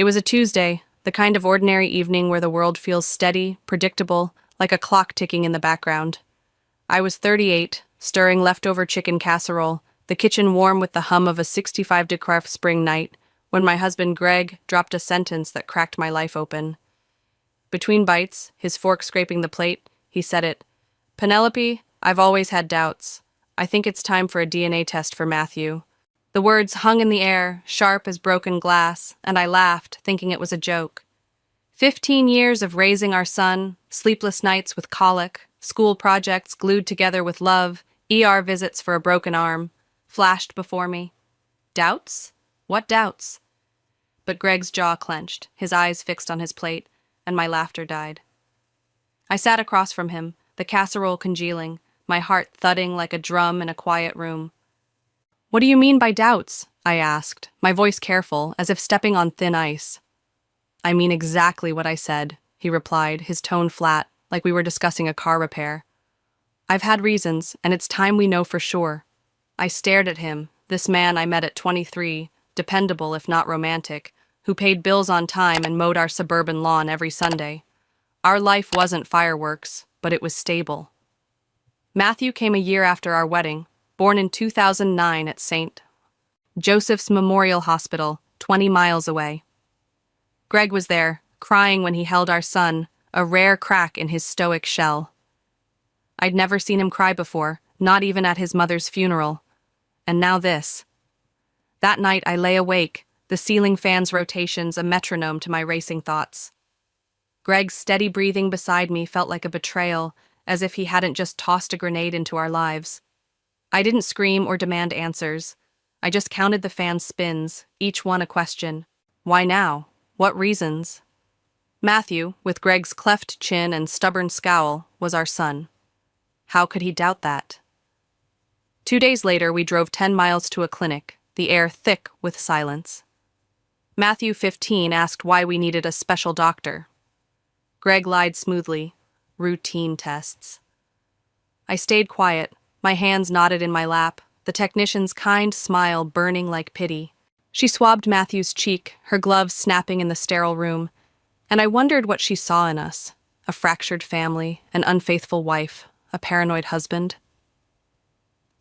It was a Tuesday, the kind of ordinary evening where the world feels steady, predictable, like a clock ticking in the background. I was 38, stirring leftover chicken casserole, the kitchen warm with the hum of a 65-degree spring night, when my husband Greg dropped a sentence that cracked my life open. Between bites, his fork scraping the plate, he said it. "Penelope, I've always had doubts. I think it's time for a DNA test for Matthew." The words hung in the air, sharp as broken glass, and I laughed, thinking it was a joke. 15 years of raising our son, sleepless nights with colic, school projects glued together with love, ER visits for a broken arm, flashed before me. Doubts? What doubts? But Greg's jaw clenched, his eyes fixed on his plate, and my laughter died. I sat across from him, the casserole congealing, my heart thudding like a drum in a quiet room. "What do you mean by doubts?" I asked, my voice careful, as if stepping on thin ice. "I mean exactly what I said," he replied, his tone flat, like we were discussing a car repair. "I've had reasons, and it's time we know for sure." I stared at him, this man I met at 23, dependable if not romantic, who paid bills on time and mowed our suburban lawn every Sunday. Our life wasn't fireworks, but it was stable. Matthew came a year after our wedding, born in 2009 at St. Joseph's Memorial Hospital, 20 miles away. Greg was there, crying when he held our son, a rare crack in his stoic shell. I'd never seen him cry before, not even at his mother's funeral. And now this. That night I lay awake, the ceiling fan's rotations a metronome to my racing thoughts. Greg's steady breathing beside me felt like a betrayal, as if he hadn't just tossed a grenade into our lives. I didn't scream or demand answers. I just counted the fan's spins, each one a question. Why now? What reasons? Matthew, with Greg's cleft chin and stubborn scowl, was our son. How could he doubt that? 2 days later, we drove 10 miles to a clinic, the air thick with silence. Matthew, 15, asked why we needed a special doctor. Greg lied smoothly. Routine tests. I stayed quiet, my hands knotted in my lap, the technician's kind smile burning like pity. She swabbed Matthew's cheek, her gloves snapping in the sterile room, and I wondered what she saw in us. A fractured family, an unfaithful wife, a paranoid husband.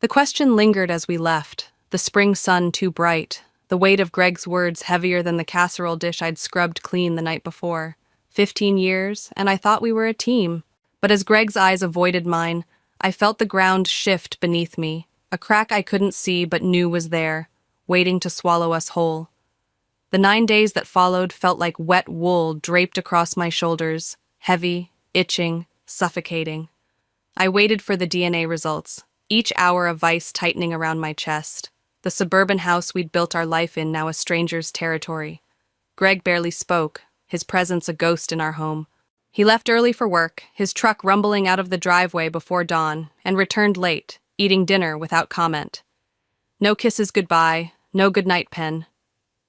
The question lingered as we left, the spring sun too bright, the weight of Greg's words heavier than the casserole dish I'd scrubbed clean the night before. 15 years, and I thought we were a team. But as Greg's eyes avoided mine, I felt the ground shift beneath me, a crack I couldn't see but knew was there, waiting to swallow us whole. The 9 days that followed felt like wet wool draped across my shoulders, heavy, itching, suffocating. I waited for the DNA results, each hour a vice tightening around my chest. The suburban house we'd built our life in now a stranger's territory. Greg barely spoke, his presence a ghost in our home. He left early for work, his truck rumbling out of the driveway before dawn, and returned late, eating dinner without comment. No kisses goodbye, no goodnight pen.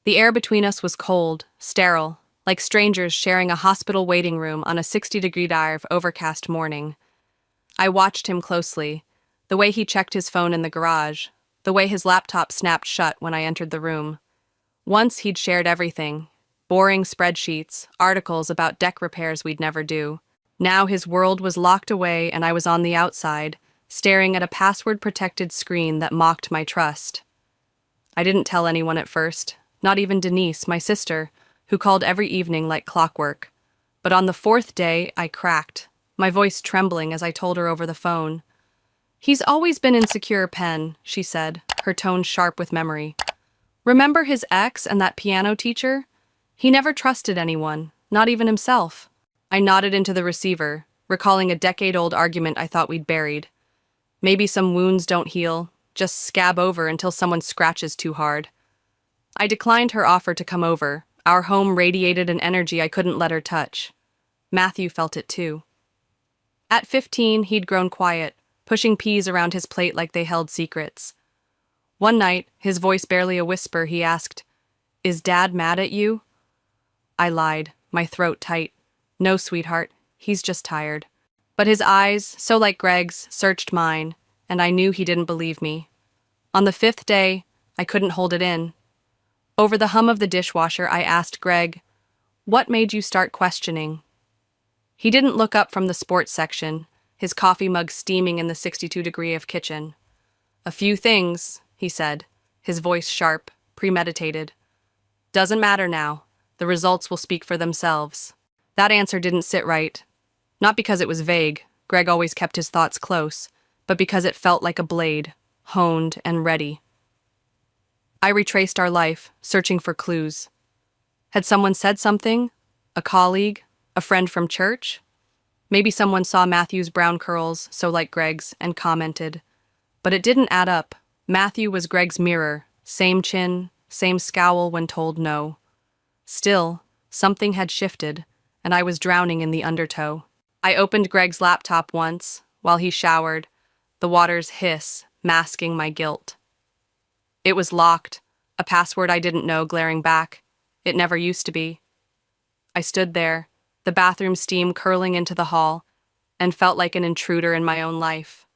The air between us was cold, sterile, like strangers sharing a hospital waiting room on a 60-degree overcast morning. I watched him closely, the way he checked his phone in the garage, the way his laptop snapped shut when I entered the room. Once he'd shared everything. Boring spreadsheets, articles about deck repairs we'd never do. Now his world was locked away and I was on the outside, staring at a password-protected screen that mocked my trust. I didn't tell anyone at first, not even Denise, my sister, who called every evening like clockwork. But on the 4th day, I cracked, my voice trembling as I told her over the phone. "He's always been insecure, Pen," she said, her tone sharp with memory. "Remember his ex and that piano teacher? He never trusted anyone, not even himself." I nodded into the receiver, recalling a decade-old argument I thought we'd buried. Maybe some wounds don't heal, just scab over until someone scratches too hard. I declined her offer to come over. Our home radiated an energy I couldn't let her touch. Matthew felt it too. At 15, he'd grown quiet, pushing peas around his plate like they held secrets. One night, his voice barely a whisper, he asked, "Is Dad mad at you?" I lied, my throat tight. "No, sweetheart, he's just tired." But his eyes, so like Greg's, searched mine, and I knew he didn't believe me. On the 5th day, I couldn't hold it in. Over the hum of the dishwasher, I asked Greg, "What made you start questioning?" He didn't look up from the sports section, his coffee mug steaming in the 62-degree of kitchen. "A few things," he said, his voice sharp, premeditated. "Doesn't matter now. The results will speak for themselves." That answer didn't sit right. Not because it was vague, Greg always kept his thoughts close, but because it felt like a blade, honed and ready. I retraced our life, searching for clues. Had someone said something? A colleague? A friend from church? Maybe someone saw Matthew's brown curls, so like Greg's, and commented. But it didn't add up. Matthew was Greg's mirror, same chin, same scowl when told no. Still, something had shifted, and I was drowning in the undertow. I opened Greg's laptop once, while he showered, the water's hiss masking my guilt. It was locked, a password I didn't know glaring back. It never used to be. I stood there, the bathroom steam curling into the hall, and felt like an intruder in my own life.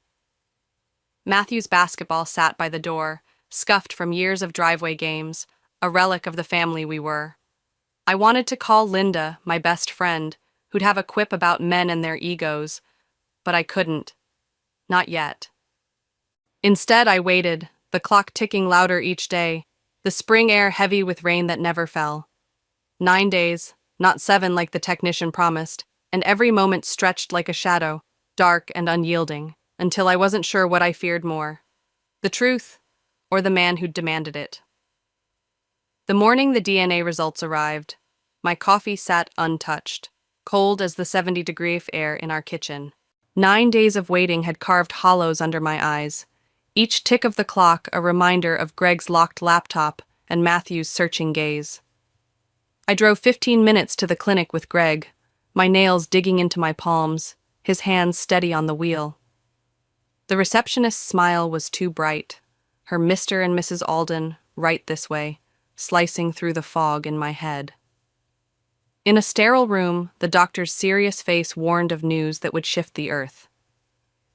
Matthew's basketball sat by the door, scuffed from years of driveway games, a relic of the family we were. I wanted to call Linda, my best friend, who'd have a quip about men and their egos, but I couldn't. Not yet. Instead, I waited, the clock ticking louder each day, the spring air heavy with rain that never fell. 9 days, not 7 like the technician promised, and every moment stretched like a shadow, dark and unyielding, until I wasn't sure what I feared more, the truth or the man who'd demanded it. The morning the DNA results arrived, my coffee sat untouched, cold as the 70-degree air in our kitchen. 9 days of waiting had carved hollows under my eyes, each tick of the clock a reminder of Greg's locked laptop and Matthew's searching gaze. I drove 15 minutes to the clinic with Greg, my nails digging into my palms, his hands steady on the wheel. The receptionist's smile was too bright, her Mr. and Mrs. Alden right this way, slicing through the fog in my head. In a sterile room, the doctor's serious face warned of news that would shift the earth.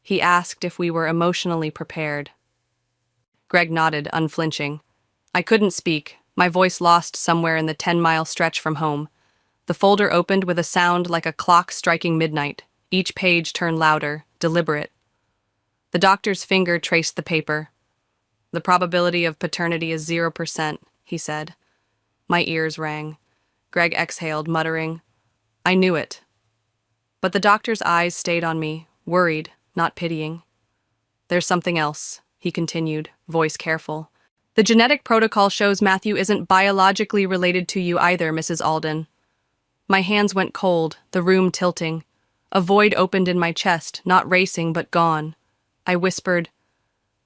He asked if we were emotionally prepared. Greg nodded, unflinching. I couldn't speak, my voice lost somewhere in the 10-mile stretch from home. The folder opened with a sound like a clock striking midnight. Each page turned louder, deliberate. The doctor's finger traced the paper. "The probability of paternity is 0%, he said. My ears rang. Greg exhaled, muttering, "I knew it." But the doctor's eyes stayed on me, worried, not pitying. "There's something else," he continued, voice careful. "The genetic protocol shows Matthew isn't biologically related to you either, Mrs. Alden." My hands went cold, the room tilting. A void opened in my chest, not racing but gone. I whispered,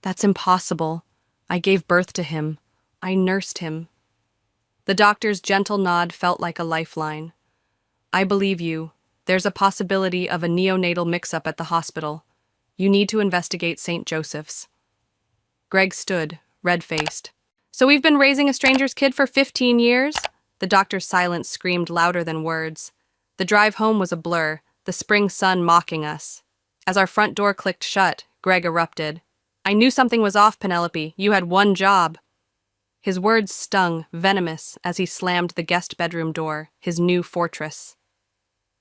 "That's impossible. I gave birth to him. I nursed him." The doctor's gentle nod felt like a lifeline. "I believe you. There's a possibility of a neonatal mix-up at the hospital. You need to investigate St. Joseph's." Greg stood, red-faced. "So we've been raising a stranger's kid for 15 years?" The doctor's silence screamed louder than words. The drive home was a blur, the spring sun mocking us. As our front door clicked shut, Greg erupted. "I knew something was off, Penelope. You had one job." His words stung, venomous, as he slammed the guest bedroom door, his new fortress.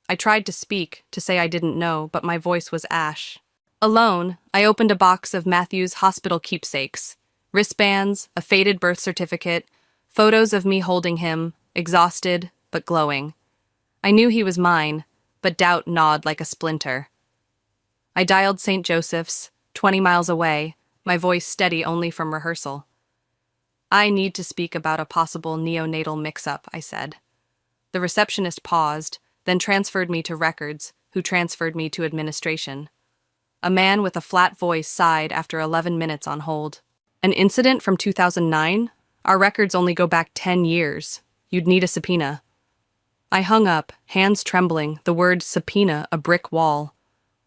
I tried to speak, to say I didn't know, but my voice was ash. Alone, I opened a box of Matthew's hospital keepsakes. Wristbands, a faded birth certificate, photos of me holding him, exhausted but glowing. I knew he was mine, but doubt gnawed like a splinter. I dialed St. Joseph's, 20 miles away, my voice steady only from rehearsal. "I need to speak about a possible neonatal mix-up," I said. The receptionist paused, then transferred me to records, who transferred me to administration. A man with a flat voice sighed after 11 minutes on hold. "An incident from 2009? Our records only go back 10 years. You'd need a subpoena." I hung up, hands trembling, the word subpoena a brick wall.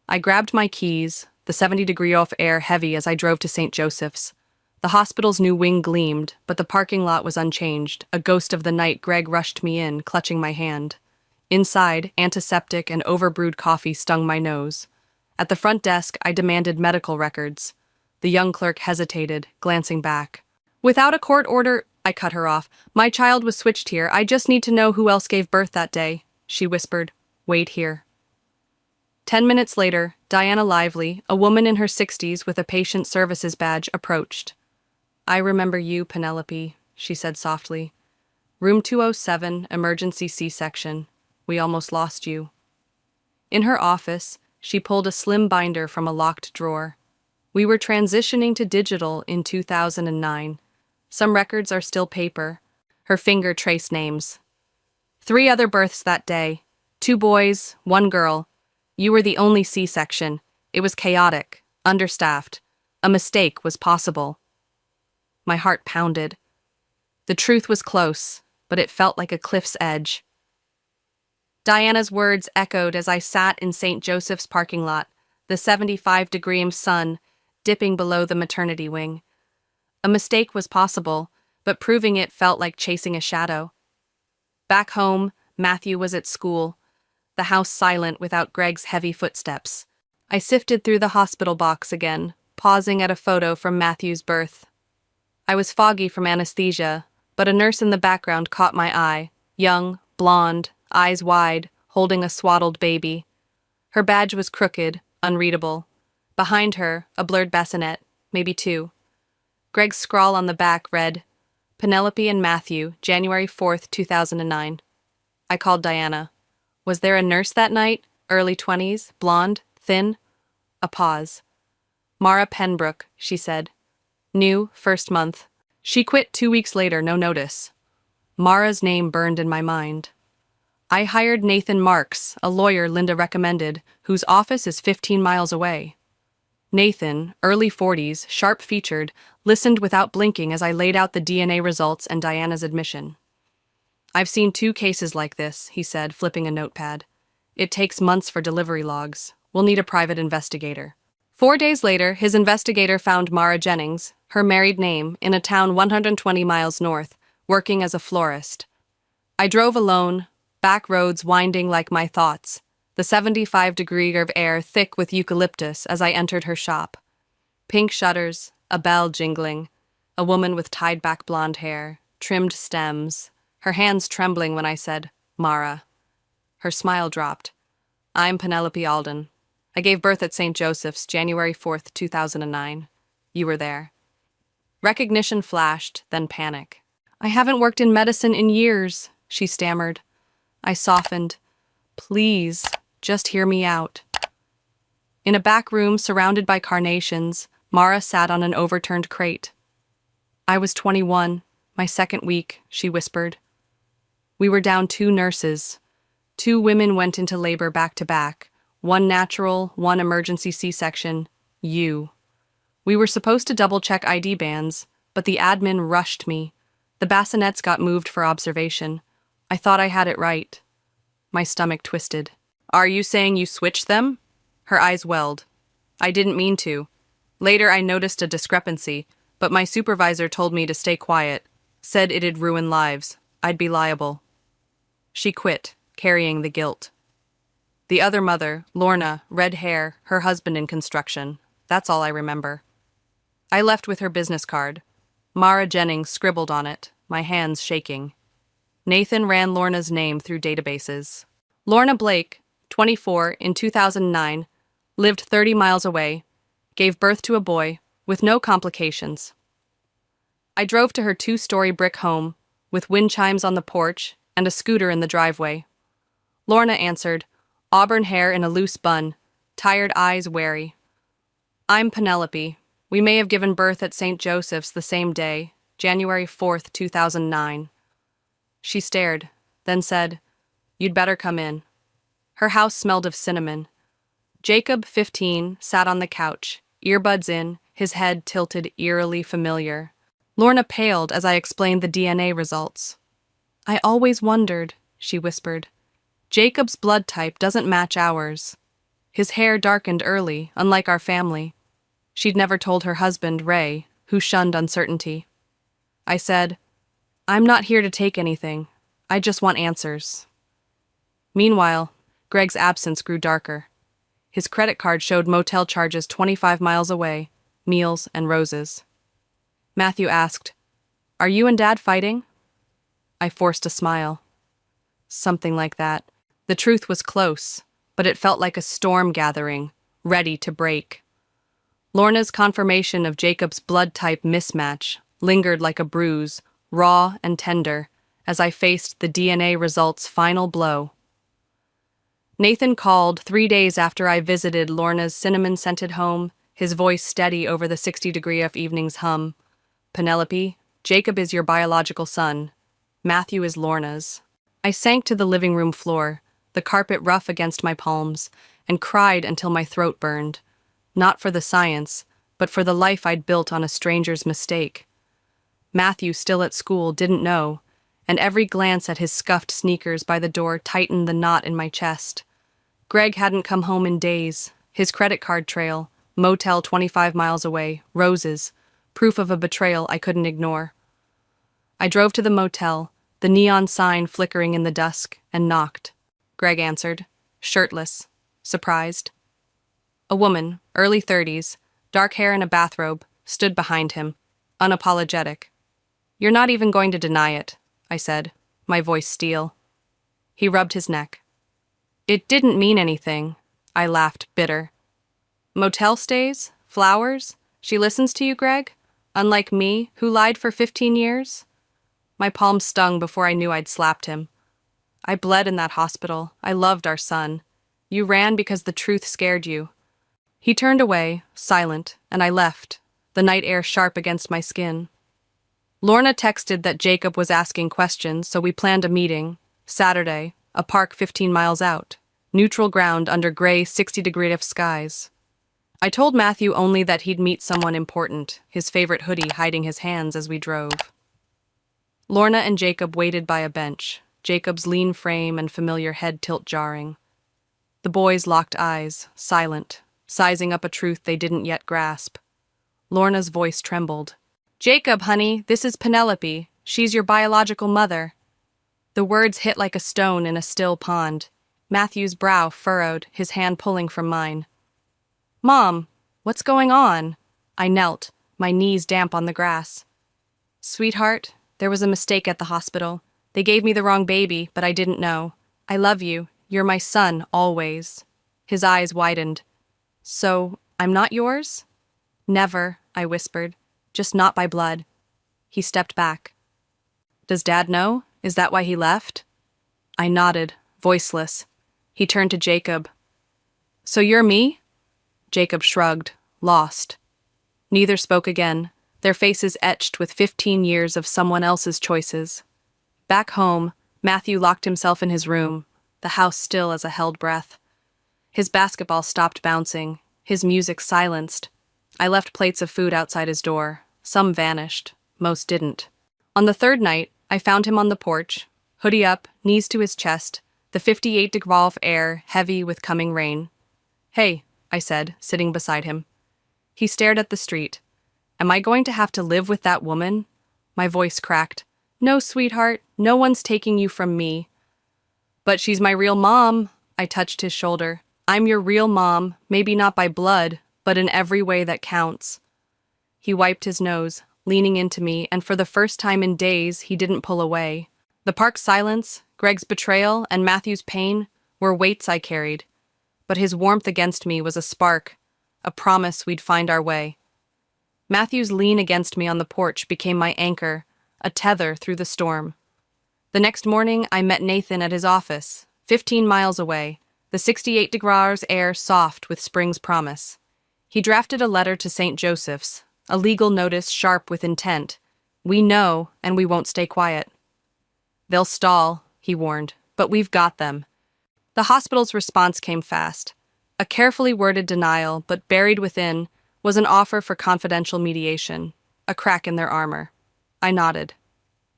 I grabbed my keys, the 70-degree off air heavy as I drove to St. Joseph's. The hospital's new wing gleamed, but the parking lot was unchanged, a ghost of the night. Greg rushed me in, clutching my hand. Inside, antiseptic and overbrewed coffee stung my nose. At the front desk, I demanded medical records. The young clerk hesitated, glancing back. "Without a court order, I cut her off. My child was switched here. I just need to know who else gave birth that day, she whispered. Wait here. 10 minutes later, Diana Lively, a woman in her 60s with a patient services badge, approached. I remember you, Penelope, she said softly. Room 207, emergency C-section. We almost lost you. In her office, she pulled a slim binder from a locked drawer. We were transitioning to digital in 2009. Some records are still paper. Her finger traced names. 3 other births that day. 2 boys, 1 girl. You were the only C-section. It was chaotic, understaffed. A mistake was possible. My heart pounded. The truth was close, but it felt like a cliff's edge. Diana's words echoed as I sat in St. Joseph's parking lot, the 75-degree sun dipping below the maternity wing. A mistake was possible, but proving it felt like chasing a shadow. Back home, Matthew was at school, the house silent without Greg's heavy footsteps. I sifted through the hospital box again, pausing at a photo from Matthew's birth. I was foggy from anesthesia, but a nurse in the background caught my eye, young, blonde, eyes wide, holding a swaddled baby. Her badge was crooked, unreadable. Behind her, a blurred bassinet, maybe 2. Greg's scrawl on the back read, Penelope and Matthew, January 4th, 2009. I called Diana. Was there a nurse that night? Early 20s, blonde, thin? A pause. Mara Penbrook, she said. New, 1st month. She quit 2 weeks later, no notice. Mara's name burned in my mind. I hired Nathan Marks, a lawyer Linda recommended, whose office is 15 miles away. Nathan, early 40s, sharp-featured, listened without blinking as I laid out the DNA results and Diana's admission. I've seen 2 cases like this, he said, flipping a notepad. It takes months for delivery logs. We'll need a private investigator. 4 days later, his investigator found Mara Jennings, her married name, in a town 120 miles north, working as a florist. I drove alone, back roads winding like my thoughts, the 75-degree of air thick with eucalyptus as I entered her shop. Pink shutters, a bell jingling, a woman with tied-back blonde hair, trimmed stems, her hands trembling when I said, Mara. Her smile dropped. I'm Penelope Alden. I gave birth at St. Joseph's, January 4th, 2009. You were there. Recognition flashed, then panic. I haven't worked in medicine in years, she stammered. I softened. Please, just hear me out. In a back room surrounded by carnations, Mara sat on an overturned crate. I was 21, my 2nd week, she whispered. We were down 2 nurses. 2 women went into labor back to back, 1 natural, 1 emergency C-section, you. We were supposed to double-check ID bands, but the admin rushed me. The bassinets got moved for observation. I thought I had it right. My stomach twisted. Are you saying you switched them? Her eyes welled. I didn't mean to. Later I noticed a discrepancy, but my supervisor told me to stay quiet, said it'd ruin lives. I'd be liable. She quit, carrying the guilt. The other mother, Lorna, red hair, her husband in construction. That's all I remember. I left with her business card. Mara Jennings scribbled on it, my hands shaking. Nathan ran Lorna's name through databases. Lorna Blake, 24, in 2009, lived 30 miles away, gave birth to a boy, with no complications. I drove to her 2-story brick home, with wind chimes on the porch and a scooter in the driveway. Lorna answered, auburn hair in a loose bun, tired eyes wary. I'm Penelope. We may have given birth at St. Joseph's the same day, January 4th, 2009. She stared, then said, You'd better come in. Her house smelled of cinnamon. Jacob, 15, sat on the couch, earbuds in, his head tilted eerily familiar. Lorna paled as I explained the DNA results. I always wondered, she whispered. Jacob's blood type doesn't match ours. His hair darkened early, unlike our family. She'd never told her husband, Ray, who shunned uncertainty. I said, I'm not here to take anything. I just want answers. Meanwhile, Greg's absence grew darker. His credit card showed motel charges 25 miles away, meals and roses. Matthew asked, Are you and Dad fighting? I forced a smile. Something like that. The truth was close, but it felt like a storm gathering, ready to break. Lorna's confirmation of Jacob's blood type mismatch lingered like a bruise, raw and tender, as I faced the DNA results' final blow. Nathan called 3 days after I visited Lorna's cinnamon-scented home, his voice steady over the 60-degree of evening's hum. Penelope, Jacob is your biological son. Matthew is Lorna's. I sank to the living room floor, the carpet rough against my palms, and cried until my throat burned. Not for the science, but for the life I'd built on a stranger's mistake. Matthew, still at school, didn't know, and every glance at his scuffed sneakers by the door tightened the knot in my chest. Greg hadn't come home in days. His credit card trail, motel 25 miles away, roses, proof of a betrayal I couldn't ignore. I drove to the motel, the neon sign flickering in the dusk, and knocked. Greg answered, shirtless, surprised. A woman, early 30s, dark hair and a bathrobe, stood behind him, unapologetic. You're not even going to deny it, I said, my voice steel. He rubbed his neck. It didn't mean anything, I laughed, bitter. Motel stays? Flowers? She listens to you, Greg? Unlike me, who lied for 15 years? My palm stung before I knew I'd slapped him. I bled in that hospital. I loved our son. You ran because the truth scared you. He turned away, silent, and I left, the night air sharp against my skin. Lorna texted that Jacob was asking questions, so we planned a meeting. Saturday, a park 15 miles out. Neutral ground under gray 60-degree skies. I told Matthew only that he'd meet someone important, his favorite hoodie hiding his hands as we drove. Lorna and Jacob waited by a bench, Jacob's lean frame and familiar head tilt jarring. The boys locked eyes, silent, sizing up a truth they didn't yet grasp. Lorna's voice trembled. Jacob, honey, this is Penelope. She's your biological mother. The words hit like a stone in a still pond. Matthew's brow furrowed, his hand pulling from mine. Mom, what's going on? I knelt, my knees damp on the grass. Sweetheart, there was a mistake at the hospital. They gave me the wrong baby, but I didn't know. I love you. You're my son, always. His eyes widened. So, I'm not yours? Never, I whispered. Just not by blood. He stepped back. Does Dad know? Is that why he left? I nodded, voiceless. He turned to Jacob. So you're me? Jacob shrugged, lost. Neither spoke again, their faces etched with 15 years of someone else's choices. Back home, Matthew locked himself in his room, the house still as a held breath. His basketball stopped bouncing, his music silenced. I left plates of food outside his door. Some vanished, most didn't. On the third night, I found him on the porch, hoodie up, knees to his chest, the 58-degree air heavy with coming rain. Hey, I said, sitting beside him. He stared at the street. Am I going to have to live with that woman? My voice cracked. No, sweetheart, no one's taking you from me. But she's my real mom, I touched his shoulder. I'm your real mom, maybe not by blood, but in every way that counts. He wiped his nose, leaning into me, and for the first time in days, he didn't pull away. The park's silence, Greg's betrayal, and Matthew's pain were weights I carried. But his warmth against me was a spark, a promise we'd find our way. Matthew's lean against me on the porch became my anchor, a tether through the storm. The next morning, I met Nathan at his office, 15 miles away, the 68-degree air soft with spring's promise. He drafted a letter to St. Joseph's, a legal notice sharp with intent. We know, and we won't stay quiet. They'll stall, he warned, but we've got them. The hospital's response came fast. A carefully worded denial, but buried within, was an offer for confidential mediation, a crack in their armor. I nodded.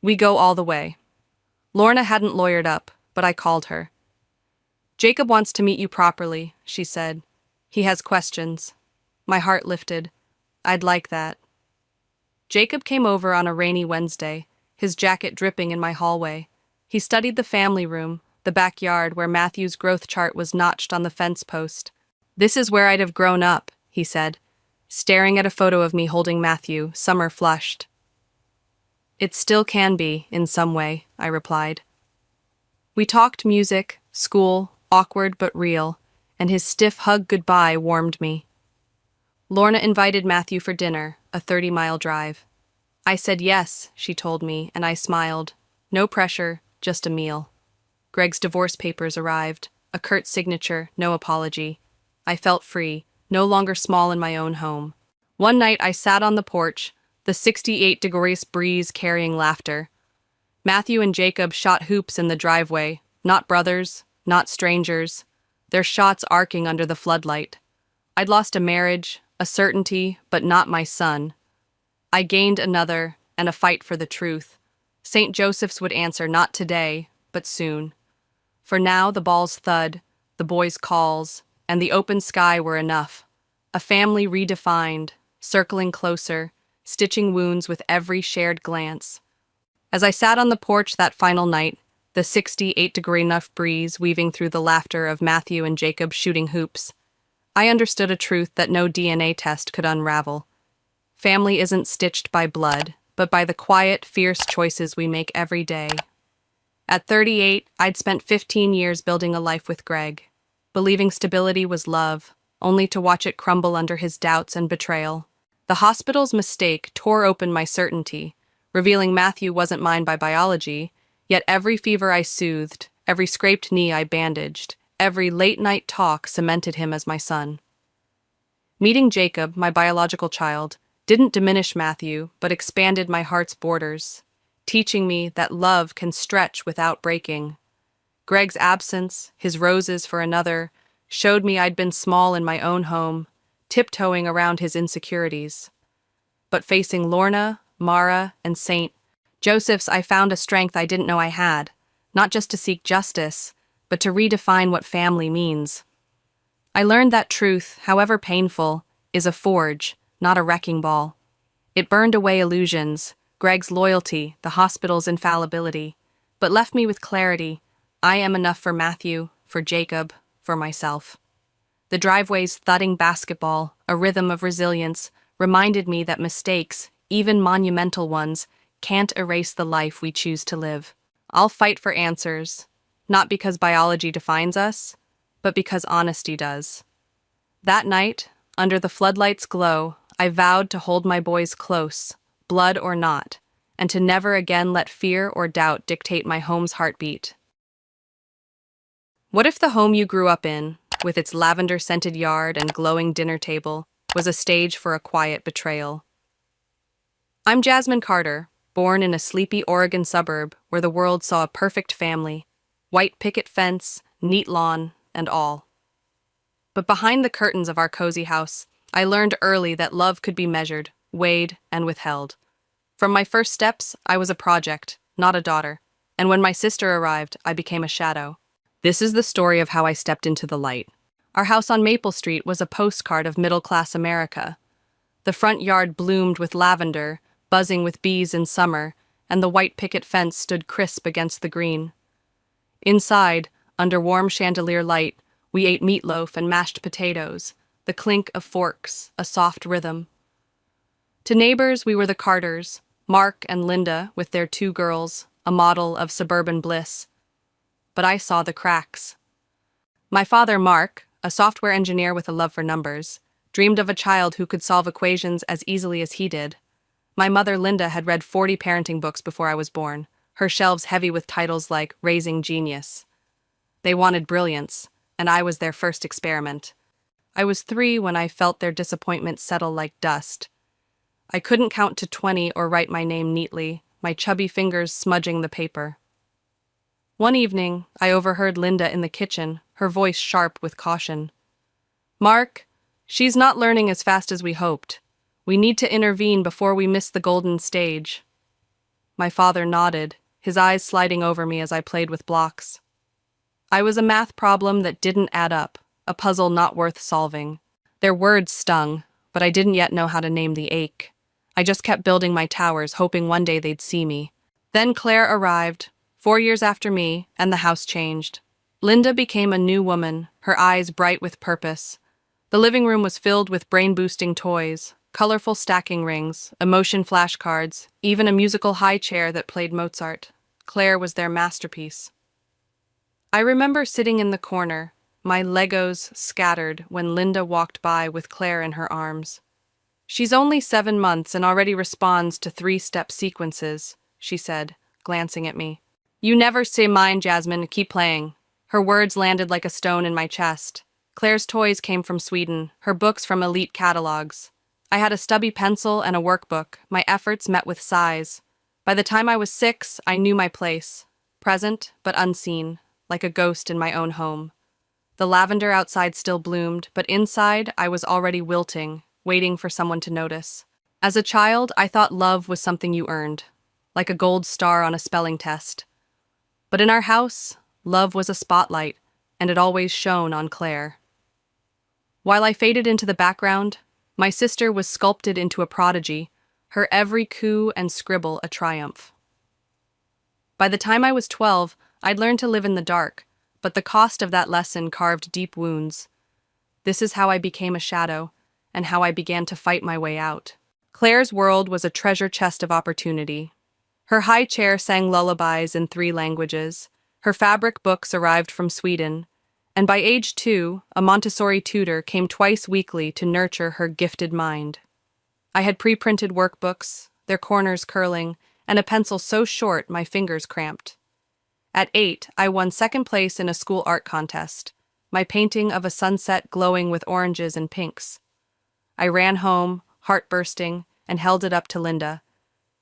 We go all the way. Lorna hadn't lawyered up, but I called her. Jacob wants to meet you properly, she said. He has questions. My heart lifted. I'd like that. Jacob came over on a rainy Wednesday, his jacket dripping in my hallway. He studied the family room, the backyard where Matthew's growth chart was notched on the fence post. This is where I'd have grown up, he said, staring at a photo of me holding Matthew, summer flushed. It still can be, in some way, I replied. We talked music, school, awkward but real, and his stiff hug goodbye warmed me. Lorna invited Matthew for dinner, a 30-mile drive. I said yes, she told me, and I smiled. No pressure, just a meal. Greg's divorce papers arrived, a curt signature, no apology. I felt free, no longer small in my own home. One night I sat on the porch, the 68-degree breeze carrying laughter. Matthew and Jacob shot hoops in the driveway, not brothers, not strangers, their shots arcing under the floodlight. I'd lost a marriage, a certainty, but not my son. I gained another, and a fight for the truth. St. Joseph's would answer not today, but soon. For now the balls thud, the boys' calls, and the open sky were enough. A family redefined, circling closer, stitching wounds with every shared glance. As I sat on the porch that final night, the 68-degree enough breeze weaving through the laughter of Matthew and Jacob shooting hoops, I understood a truth that no DNA test could unravel. Family isn't stitched by blood, but by the quiet, fierce choices we make every day. At 38, I'd spent 15 years building a life with Greg, believing stability was love, only to watch it crumble under his doubts and betrayal. The hospital's mistake tore open my certainty, revealing Matthew wasn't mine by biology, yet every fever I soothed, every scraped knee I bandaged, every late-night talk cemented him as my son. Meeting Jacob, my biological child, didn't diminish Matthew, but expanded my heart's borders, teaching me that love can stretch without breaking. Greg's absence, his roses for another, showed me I'd been small in my own home, tiptoeing around his insecurities. But facing Lorna, Mara, and St. Joseph's, I found a strength I didn't know I had, not just to seek justice, but to redefine what family means. I learned that truth, however painful, is a forge, not a wrecking ball. It burned away illusions, Greg's loyalty, the hospital's infallibility, but left me with clarity. I am enough for Matthew, for Jacob, for myself. The driveway's thudding basketball, a rhythm of resilience, reminded me that mistakes, even monumental ones, can't erase the life we choose to live. I'll fight for answers, not because biology defines us, but because honesty does. That night, under the floodlight's glow, I vowed to hold my boys close, blood or not, and to never again let fear or doubt dictate my home's heartbeat. What if the home you grew up in, with its lavender-scented yard and glowing dinner table, was a stage for a quiet betrayal? I'm Jasmine Carter, born in a sleepy Oregon suburb where the world saw a perfect family, white picket fence, neat lawn, and all. But behind the curtains of our cozy house, I learned early that love could be measured, weighed, and withheld. From my first steps, I was a project, not a daughter, and when my sister arrived, I became a shadow. This is the story of how I stepped into the light. Our house on Maple Street was a postcard of middle-class America. The front yard bloomed with lavender, buzzing with bees in summer, and the white picket fence stood crisp against the green. Inside, under warm chandelier light, we ate meatloaf and mashed potatoes, the clink of forks, a soft rhythm. To neighbors, we were the Carters, Mark and Linda with their 2 girls, a model of suburban bliss. But I saw the cracks. My father, Mark, a software engineer with a love for numbers, dreamed of a child who could solve equations as easily as he did. My mother, Linda, had read 40 parenting books before I was born, her shelves heavy with titles like Raising Genius. They wanted brilliance, and I was their first experiment. I was 3 when I felt their disappointment settle like dust. I couldn't count to 20 or write my name neatly, my chubby fingers smudging the paper. One evening, I overheard Linda in the kitchen, her voice sharp with caution. "Mark, she's not learning as fast as we hoped. We need to intervene before we miss the golden stage." My father nodded, his eyes sliding over me as I played with blocks. I was a math problem that didn't add up, a puzzle not worth solving. Their words stung, but I didn't yet know how to name the ache. I just kept building my towers, hoping one day they'd see me. Then Claire arrived, 4 years after me, and the house changed. Linda became a new woman, her eyes bright with purpose. The living room was filled with brain-boosting toys, colorful stacking rings, emotion flashcards, even a musical high chair that played Mozart. Claire was their masterpiece. I remember sitting in the corner, my Legos scattered when Linda walked by with Claire in her arms. "She's only 7 months and already responds to three-step sequences," she said, glancing at me. "You never say mine, Jasmine, keep playing." Her words landed like a stone in my chest. Claire's toys came from Sweden, her books from elite catalogs. I had a stubby pencil and a workbook, my efforts met with sighs. By the time I was 6, I knew my place, present but unseen, like a ghost in my own home. The lavender outside still bloomed, but inside I was already wilting, waiting for someone to notice. As a child, I thought love was something you earned, like a gold star on a spelling test. But in our house, love was a spotlight, and it always shone on Claire. While I faded into the background, my sister was sculpted into a prodigy, her every coup and scribble a triumph. By the time I was 12, I'd learned to live in the dark, but the cost of that lesson carved deep wounds. This is how I became a shadow, and how I began to fight my way out. Claire's world was a treasure chest of opportunity. Her high chair sang lullabies in 3 languages, her fabric books arrived from Sweden, and by age 2, a Montessori tutor came twice weekly to nurture her gifted mind. I had pre-printed workbooks, their corners curling, and a pencil so short my fingers cramped. At 8, I won 2nd place in a school art contest, my painting of a sunset glowing with oranges and pinks. I ran home, heart bursting, and held it up to Linda.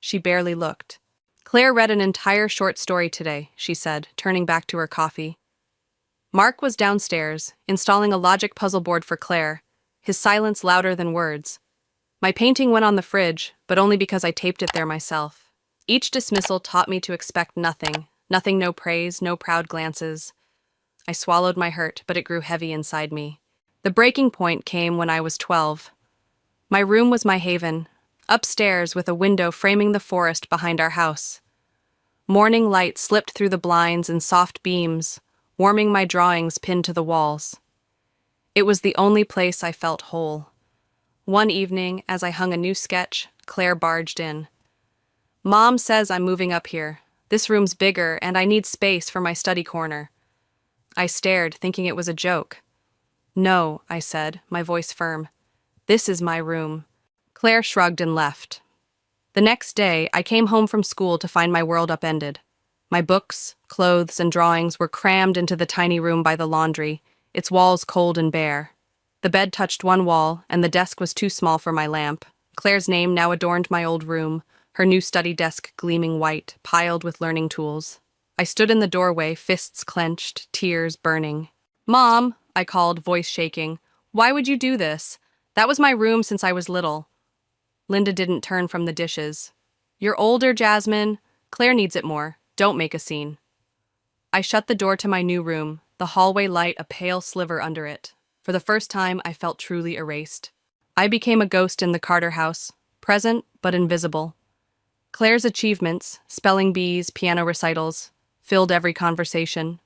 She barely looked. "Claire read an entire short story today," she said, turning back to her coffee. Mark was downstairs, installing a logic puzzle board for Claire, his silence louder than words. My painting went on the fridge, but only because I taped it there myself. Each dismissal taught me to expect nothing, no praise, no proud glances. I swallowed my hurt, but it grew heavy inside me. The breaking point came when I was 12. My room was my haven, upstairs with a window framing the forest behind our house. Morning light slipped through the blinds in soft beams, warming my drawings pinned to the walls. It was the only place I felt whole. One evening, as I hung a new sketch, Claire barged in. "Mom says I'm moving up here. This room's bigger, and I need space for my study corner." I stared, thinking it was a joke. "No," I said, my voice firm. "This is my room." Claire shrugged and left. The next day, I came home from school to find my world upended. My books, clothes, and drawings were crammed into the tiny room by the laundry, its walls cold and bare. The bed touched one wall, and the desk was too small for my lamp. Claire's name now adorned my old room, her new study desk gleaming white, piled with learning tools. I stood in the doorway, fists clenched, tears burning. "Mom," I called, voice shaking, "why would you do this? That was my room since I was little." Linda didn't turn from the dishes. "You're older, Jasmine. Claire needs it more. Don't make a scene." I shut the door to my new room, the hallway light a pale sliver under it. For the first time, I felt truly erased. I became a ghost in the Carter house, present but invisible. Claire's achievements, spelling bees, piano recitals, filled every conversation.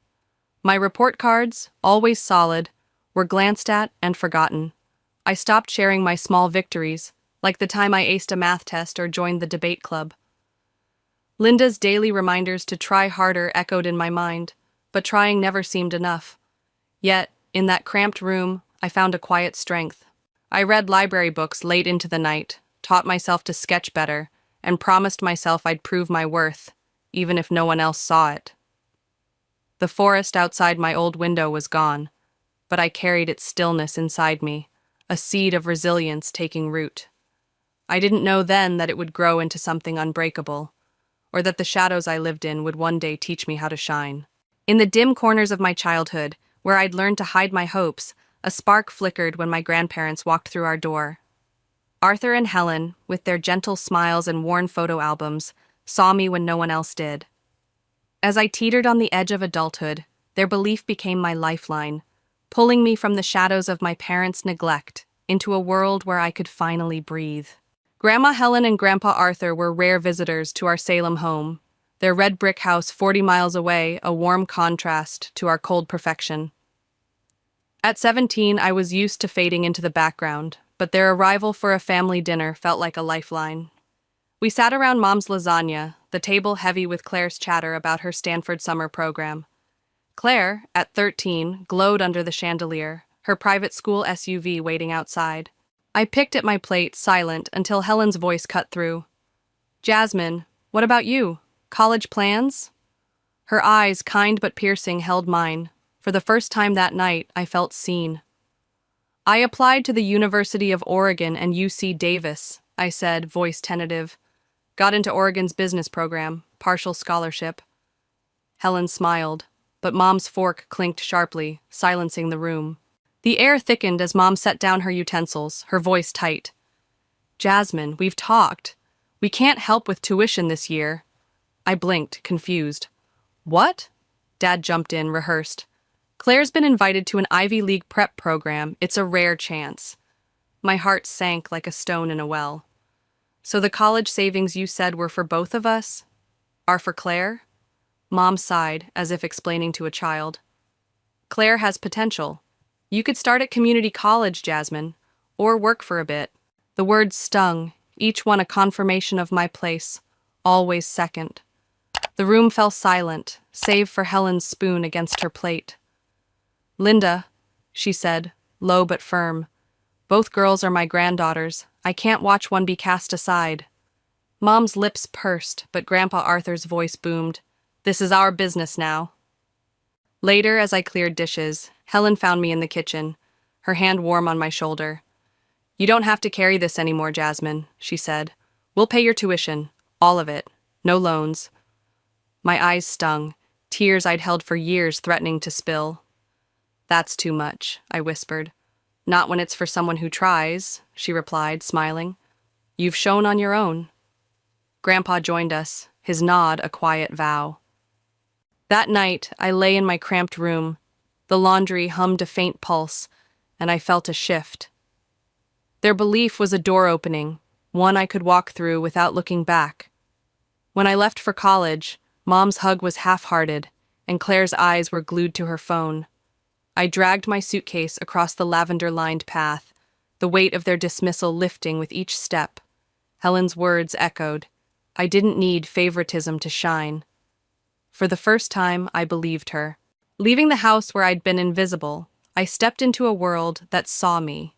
My report cards, always solid, were glanced at and forgotten. I stopped sharing my small victories, like the time I aced a math test or joined the debate club. Linda's daily reminders to try harder echoed in my mind, but trying never seemed enough. Yet, in that cramped room, I found a quiet strength. I read library books late into the night, taught myself to sketch better, and promised myself I'd prove my worth, even if no one else saw it. The forest outside my old window was gone, but I carried its stillness inside me, a seed of resilience taking root. I didn't know then that it would grow into something unbreakable, or that the shadows I lived in would one day teach me how to shine. In the dim corners of my childhood, where I'd learned to hide my hopes, a spark flickered when my grandparents walked through our door. Arthur and Helen, with their gentle smiles and worn photo albums, saw me when no one else did. As I teetered on the edge of adulthood, their belief became my lifeline, pulling me from the shadows of my parents' neglect into a world where I could finally breathe. Grandma Helen and Grandpa Arthur were rare visitors to our Salem home, their red brick house 40 miles away a warm contrast to our cold perfection. At 17, I was used to fading into the background, but their arrival for a family dinner felt like a lifeline. We sat around Mom's lasagna, the table heavy with Claire's chatter about her Stanford summer program. Claire, at 13, glowed under the chandelier, her private school SUV waiting outside. I picked at my plate, silent, until Helen's voice cut through. "Jasmine, what about you? College plans?" Her eyes, kind but piercing, held mine. For the first time that night, I felt seen. "I applied to the University of Oregon and UC Davis," I said, voice tentative. "Got into Oregon's business program, partial scholarship." Helen smiled, but Mom's fork clinked sharply, silencing the room. The air thickened as Mom set down her utensils, her voice tight. "Jasmine, we've talked. We can't help with tuition this year." I blinked, confused. "What?" Dad jumped in, rehearsed. "Claire's been invited to an Ivy League prep program. It's a rare chance." My heart sank like a stone in a well. "So the college savings you said were for both of us? Are for Claire?" Mom sighed, as if explaining to a child. "Claire has potential. You could start at community college, Jasmine, or work for a bit." The words stung, each one a confirmation of my place, always second. The room fell silent, save for Helen's spoon against her plate. "Linda," she said, low but firm, "both girls are my granddaughters. I can't watch one be cast aside." Mom's lips pursed, but Grandpa Arthur's voice boomed. "This is our business now." Later, as I cleared dishes, Helen found me in the kitchen, her hand warm on my shoulder. "You don't have to carry this anymore, Jasmine," she said. "We'll pay your tuition, all of it, no loans." My eyes stung, tears I'd held for years threatening to spill. "That's too much," I whispered. "Not when it's for someone who tries," she replied, smiling. "You've shown on your own." Grandpa joined us, his nod a quiet vow. That night, I lay in my cramped room. The laundry hummed a faint pulse, and I felt a shift. Their belief was a door opening, one I could walk through without looking back. When I left for college, Mom's hug was half-hearted, and Claire's eyes were glued to her phone. I dragged my suitcase across the lavender-lined path, the weight of their dismissal lifting with each step. Helen's words echoed. I didn't need favoritism to shine. For the first time, I believed her. Leaving the house where I'd been invisible, I stepped into a world that saw me.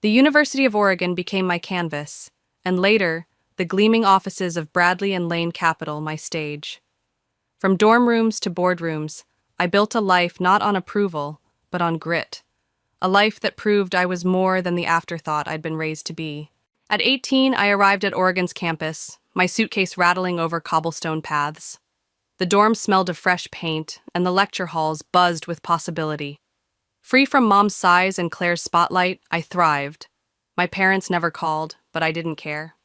The University of Oregon became my canvas, and later, the gleaming offices of Bradley and Lane Capital my stage. From dorm rooms to boardrooms, I built a life not on approval, but on grit. A life that proved I was more than the afterthought I'd been raised to be. At 18, I arrived at Oregon's campus, my suitcase rattling over cobblestone paths. The dorms smelled of fresh paint, and the lecture halls buzzed with possibility. Free from Mom's sighs and Claire's spotlight, I thrived. My parents never called, but I didn't care.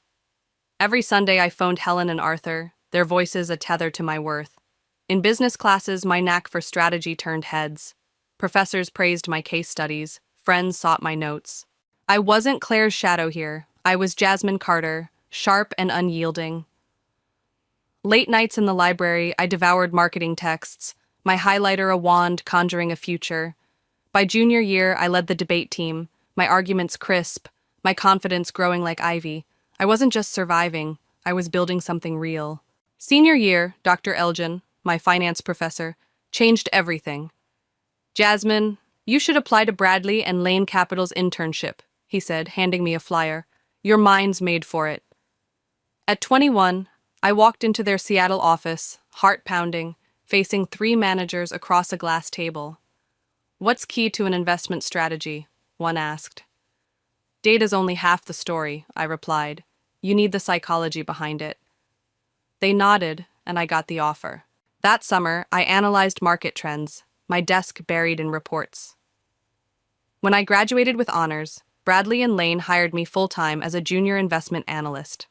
Every Sunday I phoned Helen and Arthur, their voices a tether to my worth. In business classes, my knack for strategy turned heads. Professors praised my case studies, friends sought my notes. I wasn't Claire's shadow here. I was Jasmine Carter, sharp and unyielding. Late nights in the library, I devoured marketing texts, my highlighter a wand conjuring a future. By junior year, I led the debate team, my arguments crisp, my confidence growing like ivy. I wasn't just surviving, I was building something real. Senior year, Dr. Elgin, my finance professor, changed everything. "Jasmine, you should apply to Bradley and Lane Capital's internship," he said, handing me a flyer. "Your mind's made for it." At 21, I walked into their Seattle office, heart pounding, facing 3 managers across a glass table. "What's key to an investment strategy?" one asked. "Data's only half the story," I replied. "You need the psychology behind it." They nodded, and I got the offer. That summer, I analyzed market trends, my desk buried in reports. When I graduated with honors, Bradley and Lane hired me full-time as a junior investment analyst.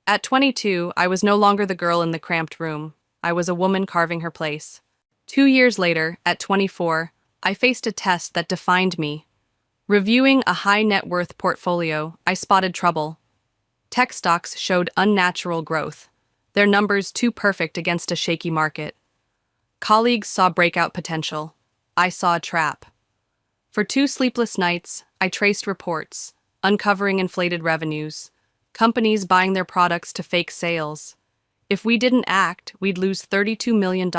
At 22, I was no longer the girl in the cramped room. I was a woman carving her place. 2 years later, at 24, I faced a test that defined me. Reviewing a high-net-worth portfolio, I spotted trouble. Tech stocks showed unnatural growth, their numbers too perfect against a shaky market. Colleagues saw breakout potential. I saw a trap. For 2 sleepless nights, I traced reports, uncovering inflated revenues, companies buying their products to fake sales. If we didn't act, we'd lose $32 million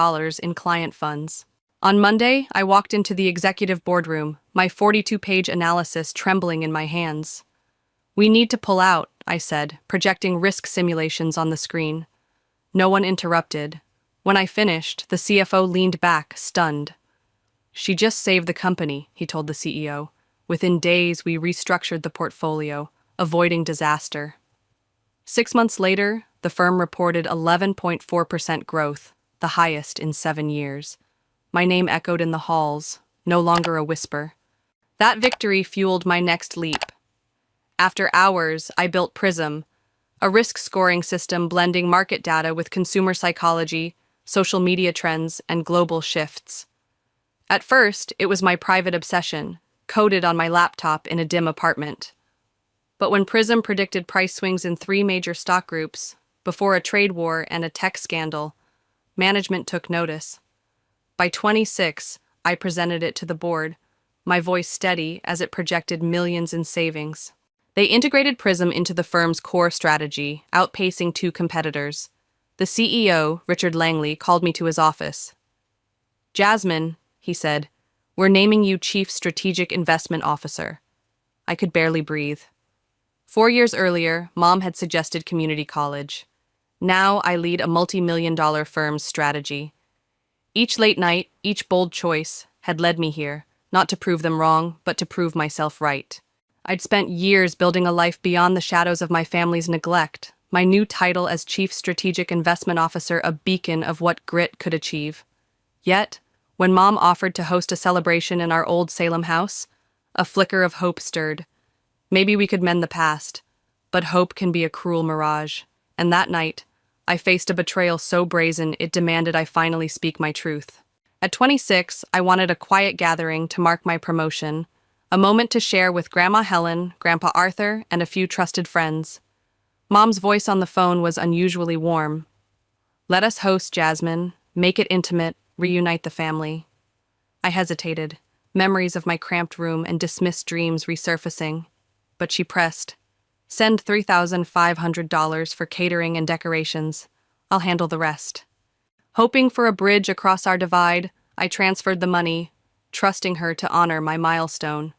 in client funds. On Monday, I walked into the executive boardroom, my 42-page analysis trembling in my hands. "We need to pull out," I said, projecting risk simulations on the screen. No one interrupted. When I finished, the CFO leaned back, stunned. "She just saved the company," he told the CEO. "Within days, we restructured the portfolio, avoiding disaster." 6 months later, the firm reported 11.4% growth, the highest in 7 years. My name echoed in the halls, no longer a whisper. That victory fueled my next leap. After hours, I built Prism, a risk-scoring system blending market data with consumer psychology, social media trends, and global shifts. At first, it was my private obsession, coded on my laptop in a dim apartment. But when Prism predicted price swings in 3 major stock groups, before a trade war and a tech scandal, management took notice. By 26, I presented it to the board, my voice steady as it projected millions in savings. They integrated Prism into the firm's core strategy, outpacing 2 competitors. The CEO, Richard Langley, called me to his office. "Jasmine," he said, "we're naming you Chief Strategic Investment Officer." I could barely breathe. 4 years earlier, Mom had suggested community college. Now I lead a multi-million-dollar firm's strategy. Each late night, each bold choice, had led me here, not to prove them wrong, but to prove myself right. I'd spent years building a life beyond the shadows of my family's neglect, my new title as Chief Strategic Investment Officer a beacon of what grit could achieve. Yet, when Mom offered to host a celebration in our old Salem house, a flicker of hope stirred. Maybe we could mend the past, but hope can be a cruel mirage. And that night, I faced a betrayal so brazen it demanded I finally speak my truth. At 26, I wanted a quiet gathering to mark my promotion, a moment to share with Grandma Helen, Grandpa Arthur, and a few trusted friends. Mom's voice on the phone was unusually warm. "Let us host, Jasmine. Make it intimate, reunite the family." I hesitated, memories of my cramped room and dismissed dreams resurfacing. But she pressed. "Send $3,500 for catering and decorations. I'll handle the rest." Hoping for a bridge across our divide, I transferred the money, trusting her to honor my milestone.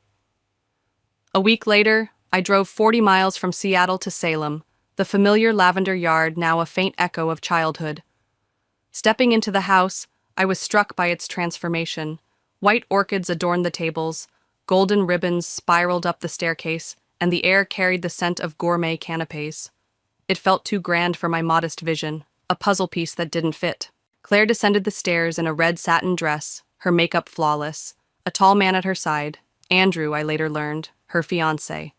A week later, I drove 40 miles from Seattle to Salem, the familiar lavender yard now a faint echo of childhood. Stepping into the house, I was struck by its transformation. White orchids adorned the tables, golden ribbons spiraled up the staircase, and the air carried the scent of gourmet canapés. It felt too grand for my modest vision, a puzzle piece that didn't fit. Claire descended the stairs in a red satin dress, her makeup flawless, a tall man at her side, Andrew, I later learned, her fiancé.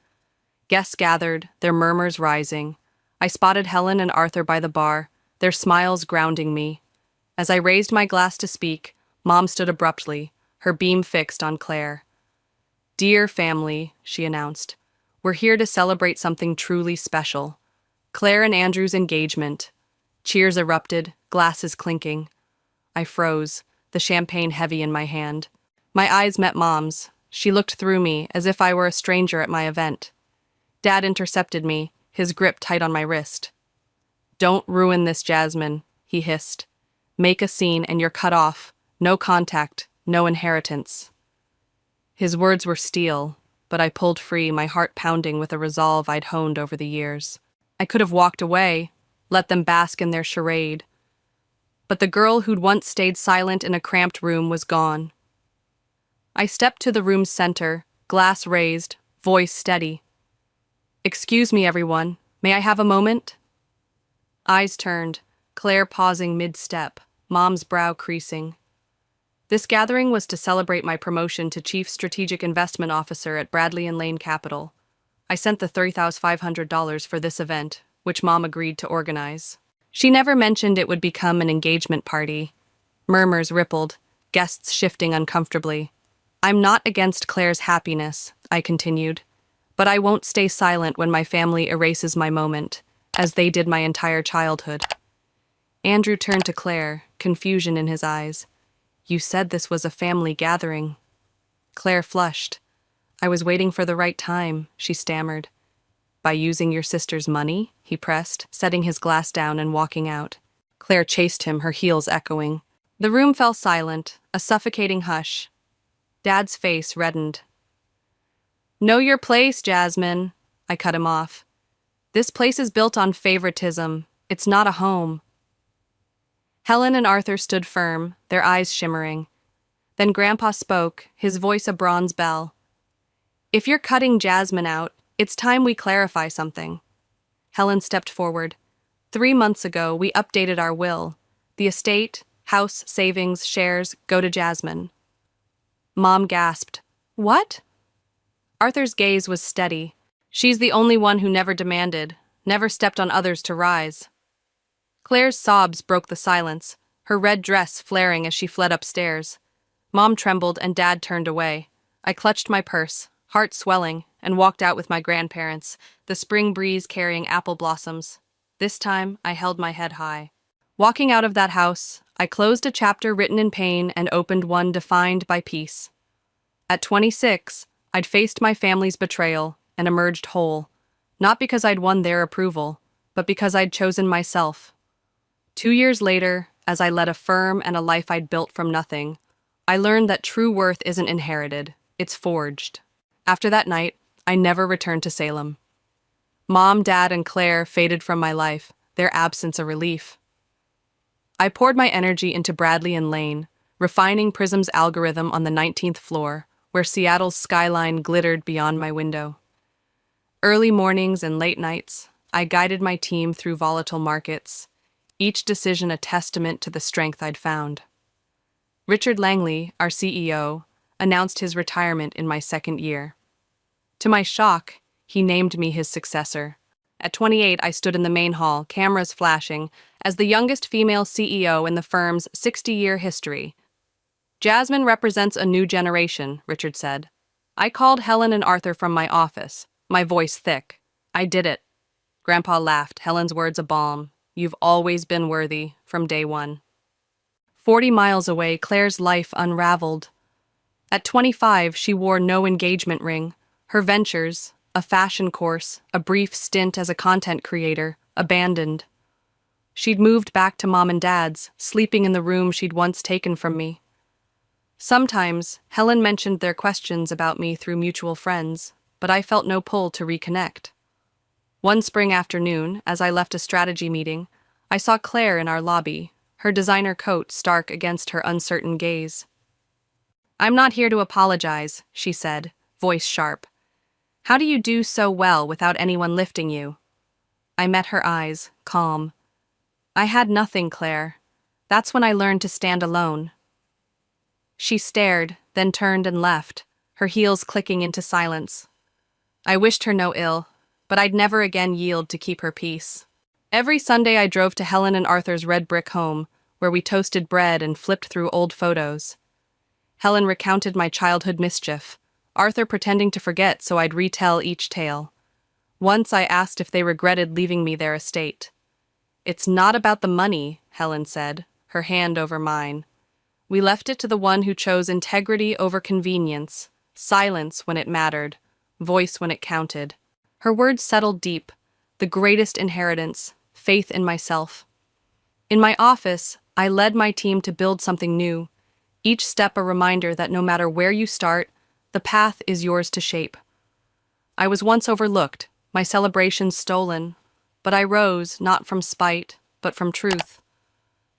Guests gathered, their murmurs rising. I spotted Helen and Arthur by the bar, their smiles grounding me. As I raised my glass to speak, Mom stood abruptly, her beam fixed on Claire. "Dear family," she announced, "we're here to celebrate something truly special. Claire and Andrew's engagement." Cheers erupted, glasses clinking. I froze, the champagne heavy in my hand. My eyes met Mom's. She looked through me as if I were a stranger at my event. Dad intercepted me, his grip tight on my wrist. "Don't ruin this, Jasmine," he hissed. "Make a scene and you're cut off. No contact, no inheritance." His words were steel, but I pulled free, my heart pounding with a resolve I'd honed over the years. I could have walked away, let them bask in their charade. But the girl who'd once stayed silent in a cramped room was gone. I stepped to the room's center, glass raised, voice steady. "Excuse me, everyone. May I have a moment?" Eyes turned, Claire pausing mid-step, Mom's brow creasing. This gathering was to celebrate my promotion to Chief Strategic Investment Officer at Bradley and Lane Capital. I sent the $3,500 for this event, which Mom agreed to organize. She never mentioned it would become an engagement party. Murmurs rippled, guests shifting uncomfortably. "I'm not against Claire's happiness," I continued, "but I won't stay silent when my family erases my moment, as they did my entire childhood." Andrew turned to Claire, confusion in his eyes. "You said this was a family gathering." Claire flushed. I was waiting for the right time, she stammered. By using your sister's money? He pressed, setting his glass down and walking out. Claire chased him, her heels echoing. The room fell silent, a suffocating hush. Dad's face reddened. Know your place, Jasmine, I cut him off. This place is built on favoritism. It's not a home. Helen and Arthur stood firm, their eyes shimmering. Then Grandpa spoke, his voice a bronze bell. If you're cutting Jasmine out, it's time we clarify something. Helen stepped forward. 3 months ago, we updated our will. The estate, house, savings, shares go to Jasmine. Mom gasped. What? Arthur's gaze was steady. She's the only one who never demanded, never stepped on others to rise. Claire's sobs broke the silence, her red dress flaring as she fled upstairs. Mom trembled and Dad turned away. I clutched my purse, heart swelling, and walked out with my grandparents, the spring breeze carrying apple blossoms. This time, I held my head high. Walking out of that house, I closed a chapter written in pain and opened one defined by peace. At 26, I'd faced my family's betrayal and emerged whole, not because I'd won their approval, but because I'd chosen myself. 2 years later, as I led a firm and a life I'd built from nothing, I learned that true worth isn't inherited, it's forged. After that night, I never returned to Salem. Mom, Dad, and Claire faded from my life, their absence a relief. I poured my energy into Bradley and Lane, refining Prism's algorithm on the 19th floor, where Seattle's skyline glittered beyond my window. Early mornings and late nights, I guided my team through volatile markets, each decision a testament to the strength I'd found. Richard Langley, our CEO, announced his retirement in my second year. To my shock, he named me his successor. At 28, I stood in the main hall, cameras flashing, as the youngest female CEO in the firm's 60-year history. Jasmine represents a new generation, Richard said. I called Helen and Arthur from my office, my voice thick. I did it. Grandpa laughed, Helen's words a balm. You've always been worthy, from day one. 40 miles away, Claire's life unraveled. At 25, she wore no engagement ring. Her ventures, a fashion course, a brief stint as a content creator, abandoned. She'd moved back to Mom and Dad's, sleeping in the room she'd once taken from me. Sometimes, Helen mentioned their questions about me through mutual friends, but I felt no pull to reconnect. One spring afternoon, as I left a strategy meeting, I saw Claire in our lobby, her designer coat stark against her uncertain gaze. I'm not here to apologize, she said, voice sharp. How do you do so well without anyone lifting you? I met her eyes, calm. I had nothing, Claire. That's when I learned to stand alone. She stared, then turned and left, her heels clicking into silence. I wished her no ill, but I'd never again yield to keep her peace. Every Sunday I drove to Helen and Arthur's red brick home, where we toasted bread and flipped through old photos. Helen recounted my childhood mischief, Arthur pretending to forget so I'd retell each tale. Once I asked if they regretted leaving me their estate. It's not about the money, Helen said, her hand over mine. We left it to the one who chose integrity over convenience, silence when it mattered, voice when it counted. Her words settled deep, the greatest inheritance, faith in myself. In my office, I led my team to build something new, each step a reminder that no matter where you start, the path is yours to shape. I was once overlooked, my celebrations stolen, but I rose not from spite, but from truth.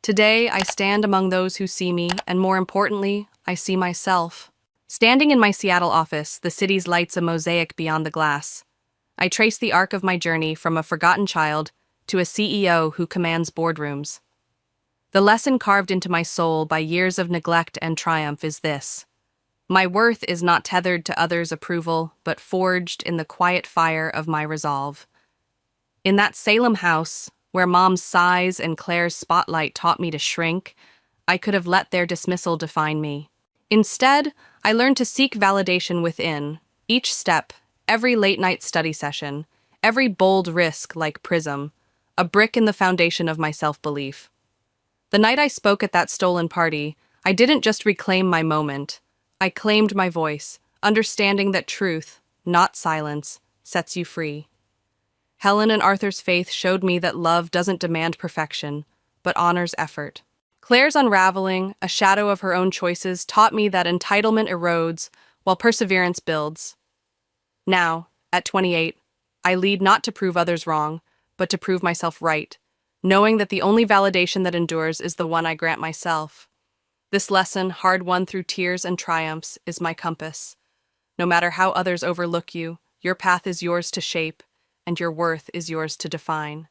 Today, I stand among those who see me, and more importantly, I see myself. Standing in my Seattle office, the city's lights a mosaic beyond the glass. I trace the arc of my journey from a forgotten child to a CEO who commands boardrooms. The lesson carved into my soul by years of neglect and triumph is this. My worth is not tethered to others' approval, but forged in the quiet fire of my resolve. In that Salem house, where Mom's sighs and Claire's spotlight taught me to shrink, I could have let their dismissal define me. Instead, I learned to seek validation within. Each step, every late-night study session, every bold risk like Prism, a brick in the foundation of my self-belief. The night I spoke at that stolen party, I didn't just reclaim my moment. I claimed my voice, understanding that truth, not silence, sets you free. Helen and Arthur's faith showed me that love doesn't demand perfection, but honors effort. Claire's unraveling, a shadow of her own choices, taught me that entitlement erodes while perseverance builds. Now, at 28, I lead not to prove others wrong, but to prove myself right, knowing that the only validation that endures is the one I grant myself. This lesson, hard won through tears and triumphs, is my compass. No matter how others overlook you, your path is yours to shape, and your worth is yours to define.